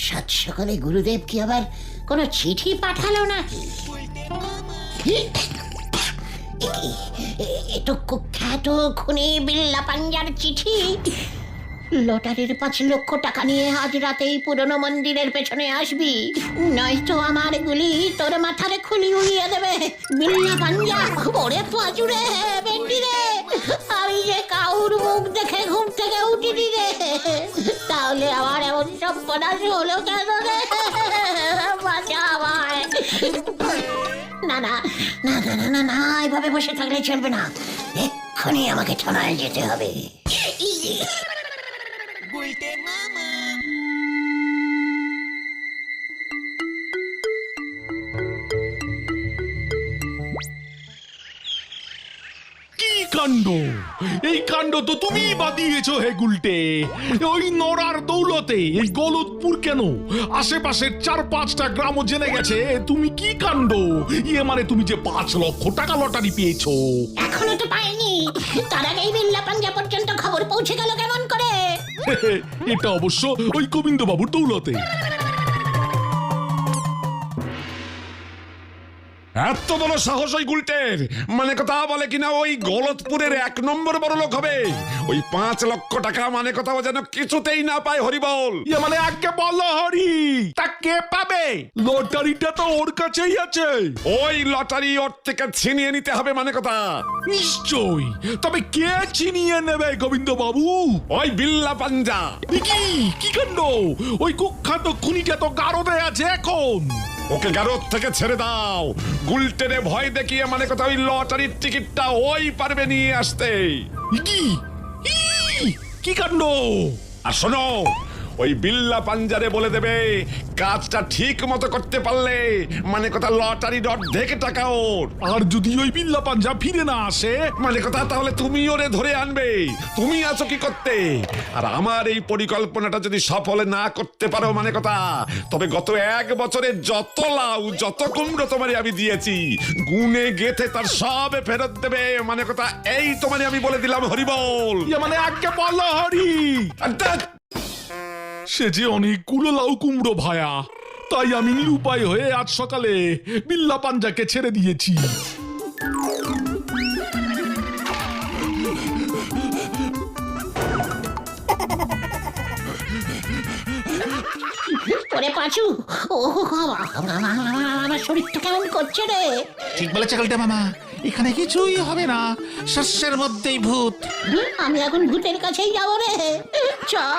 সাত সকালে গুরুদেব কি আবার কোনো চিঠি পাঠালো নাকি? এ তো কুখ্যাত খুনি বিল্লা পাঞ্জার চিঠি। লটারির 5 লক্ষ টাকা নিয়ে আজ রাতেই পুরনো মন্দিরের পেছনে আসবি, নয়তো আমার গুলি তোর মাথার খুলি উড়িয়ে দেবে বিল্লা পাঞ্জা। ওরে পাঁচুরে বেন্ডি রে, আমি যে কাউর মুখ দেখে ঘুম থেকে উঠিনি রে, তাহলে আমার এমন সর্বনাশ হলো কেন রে? বাঁচা আমায়। না না না না না না না, এভাবে বসে থাকলে চলবে না, এক্ষুনি আমাকে থানায় যেতে হবে। কাণ্ড, এই কাণ্ড তো তুমি বাদিয়েছো হে গুলটে। ওই নরার দৌলতে এই গলতপুর কেন, আশেপাশের 4-5টা গ্রামও জেনে গেছে তুমি কি কাণ্ড। মানে তুমি যে 5 লক্ষ টাকা লটারি পেয়েছো। এখনো তো পাইনি, তার আগেই বিল্লা পাঞ্জা পর্যন্ত খবর পৌঁছে গেল কেমন করে? এটা অবশ্য ওই গোবিন্দ বাবুর দৌলতে। এত বড় সাহস ওই গুলটের, মানে কথা বলে কিনা ওই গলতপুরের 1 নম্বর বড় লোক হবে। ওই 5 লক্ষ টাকা মানে কথা যেন কিছুতেই না পায় হরিবল। মানে আগে বলো হরি, তা কে পাবে? লটারিটা তো ওর কাছেই আছে। ওই লটারি ওর থেকে ছিনিয়ে নিতে হবে মানে কথা। নিশ্চয়ই, তবে কে ছিনিয়ে নেবে গোবিন্দ বাবু? ওই বিল্লা পাঞ্জা। কি কাণ্ড, ওই কুখ্যাত খুনিটা তো গারদে আছে এখন। ওকে গারদ থেকে ছেড়ে দাও। গুলটেরে ভয় দেখিয়ে মানে কথা ওই লটারির টিকিটটা ওই পারবে নিয়ে আসতে। কি কাণ্ড! আর শোনো, ওই বিল্লা পাঞ্জারে বলে দেবে কাজটা ঠিক মতো করতে পারলে মানে কথা লটারির অর্ধেক টাকা ওর। আর যদি ওই বিল্লা পাঞ্জা ফিরে না আসে মানে কথা, তাহলে তুমি ওরে ধরে আনবে। তুমি আছো কি করতে। আর আমার এই পরিকল্পনাটা যদি সফল না করতে পারো মানে কথা, তবে গত 1 বছরে যত লাউ যত কুমড়ো তোমারে আমি দিয়েছি গুনে গেথে তার সব ফেরত দেবে মানে কথা। এই তোমারে আমি বলে দিলাম হরিবল। মানে আগে বলো হরি। সে যে অনেকগুলো লাউ কুমড়ো ভায়া, তাই আমি নিরুপায় হয়ে আজ সকালে বিল্লা পাঞ্জাকে ছেড়ে দিয়েছি। ওরে পাঁচু, ও আমার শরীরটা কেমন করছে রে? ঠিক বলেছে গুলটে মামা, এখানে কিছুই হবে না, শস্যের মধ্যেই ভূত। আমি এখন ভূতের কাছেই যাবো রে। চল।